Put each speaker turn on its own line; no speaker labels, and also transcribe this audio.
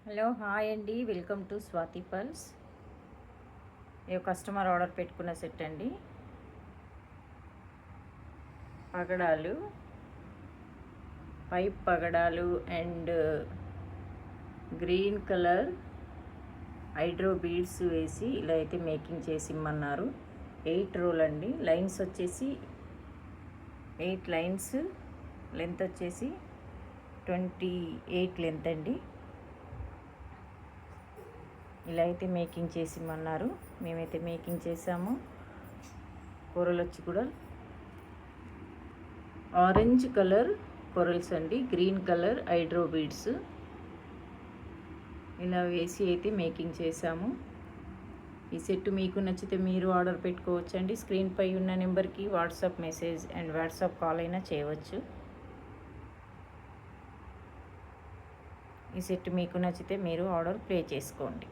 Hello hi అండి, welcome to Swathi pearls. ఏ customer order పెట్టుకున్న సెట్ అండి. పగడాలు, పైప్ పగడాలు and green colour hydro beads వేసి ఇలా అయితే మేకింగ్ చేసి ఇమ్మన్నారు. 8 రోల్ అండి. లైన్స్ వచ్చేసి 8 లైన్స్, లెంత్ వచ్చేసి 28 లెంత్ అండి. ఇలా అయితే మేకింగ్ చేసి ఇమ్మన్నారు. మేమైతే మేకింగ్ చేసాము. కూరలు వచ్చి కూడా ఆరెంజ్ కలర్ కొరల్స్ అండి, గ్రీన్ కలర్ హైడ్రో బీడ్స్ ఇలా వేసి అయితే మేకింగ్ చేసాము. ఈ సెట్ మీకు నచ్చితే మీరు ఆర్డర్ పెట్టుకోవచ్చండి. స్క్రీన్పై ఉన్న నెంబర్కి WhatsApp message and WhatsApp call అయినా చేయవచ్చు. ఈ సెట్ మీకు నచ్చితే మీరు ఆర్డర్ ప్లే చేసుకోండి.